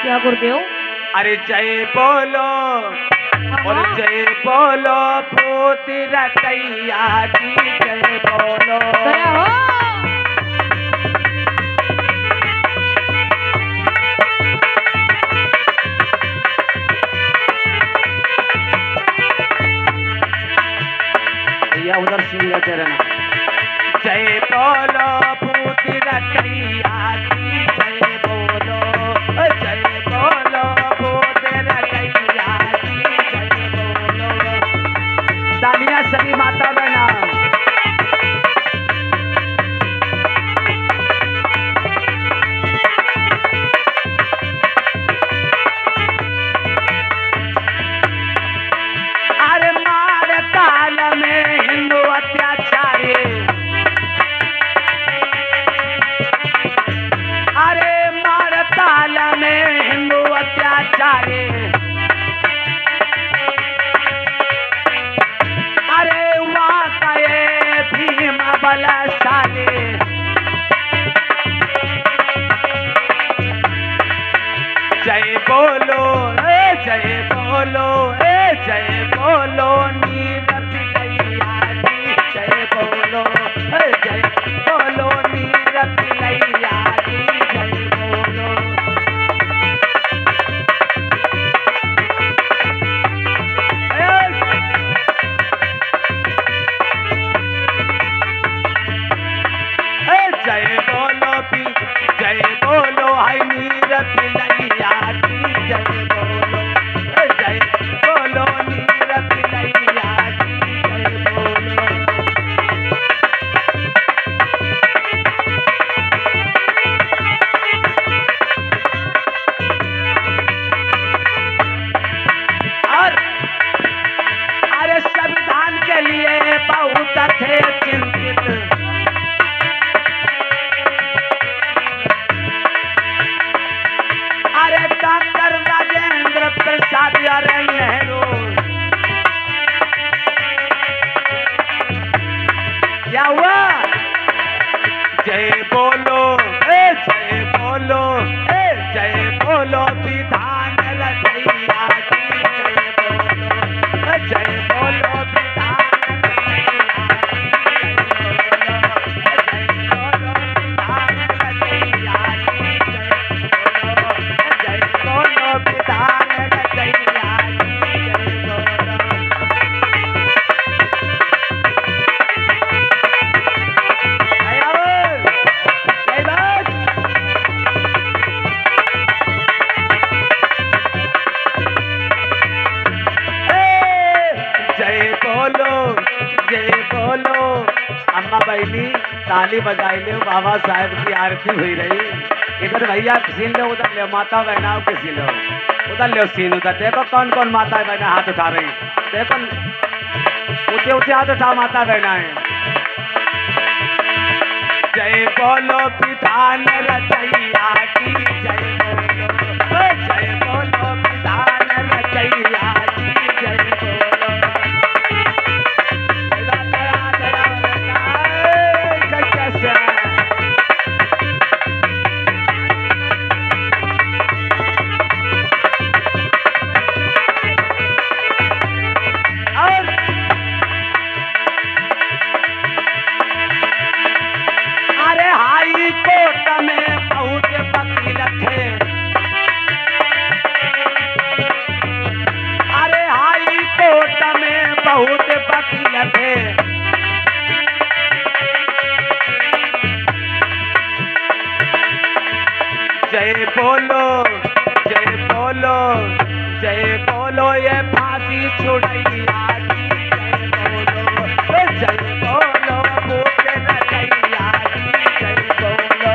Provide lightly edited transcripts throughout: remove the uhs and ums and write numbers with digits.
क्या गुरुदेव? अरे जय बोलो और जय बोलो पोती रतैया की जय बोलो। गया हो। भैया उधर सीन लेते रहना। जय बोलो पोती रतैया की जय बोलो, जय बोलो पोती रतैया की जय बोलो। तालियां सभी माता बहना। अरे मार ताल में हिंदू अत्याचारी, अरे मार ताल में हिंदू अत्याचारी, अरे वहाँ का ये भीम बलशाली। जय बोलो जय बोलो जय बोलो नीरज लैया की जय बोलो, जय बोलो नीरज लैया की जय बोलो। जय बोलो भी जय बोलो हाय नीरज लैया की जय बोलो, जय बोलो नीरज लैया की जय बोलो। और अरे संविधान के लिए बहुत थे चिंतित, अरे डॉक्टर राजेंद्र प्रसाद अरे नेहरू। क्या हुआ? जय बोलो जय बोलो जय बोलो विधान लदैया की जय बोलो, जय बोलो विधान लदैया की जय बोलो, जय बोलो विधान लदैया की जय बोलो। जय बोलो जय बोलो। अम्मा बहनी ताली बजाई ले, बाबा साहब की आरती हुई रही। इधर भैया सीन लो, उधर ले माता बहनाओं के सीन लो, उधर ले सीन। उधर देखो कौन कौन माता बहना हाथ उठा रही, देखो ऊंचे ऊंचे हाथ उठा माता बहना है। जय बोलो विधान रचैया की जय बोलो, जय बोलो विधान रचैया की जय बोलो। अरे हाई कोर्ट में बहुत वकील थे, अरे हाई कोर्ट में बहुत वकील थे, जय बोलो जय बोलो जय बोलो ये फांसी छुड़ैया की जय बोलो, जय बोलो पोते रतैया की जय बोलो।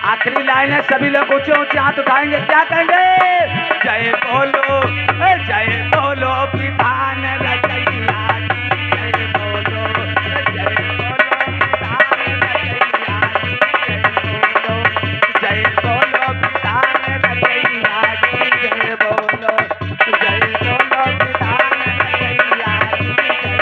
आखिरी लाइन है, सभी लोग ऊंचे ऊंचे हाथ उठाएंगे, क्या कहेंगे? जय बोलो जय बोलो विधान रचैया की जय बोलो, जय बोलो विधान रचैया की जय बोलो, जय बोलो विधान रचैया की जय बोलो, जय बोलो विधान रचैया की जय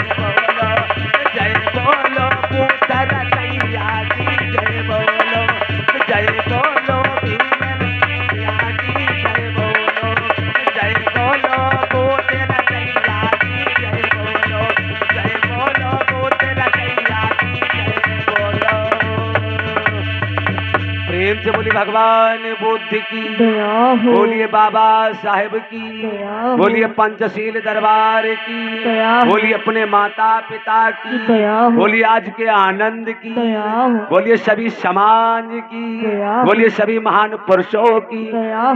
प्रेम से बोली भगवान बुद्ध की, दया हो, बोलिए बाबा साहेब की, दया हो, बोलिए पंचशील दरबार की, दया हो, बोलिए अपने माता पिता की, दया हो, बोलिए आज के आनंद की, दया हो, बोलिए सभी समाज की, दया हो, बोलिए सभी महान पुरुषों की, दया हो।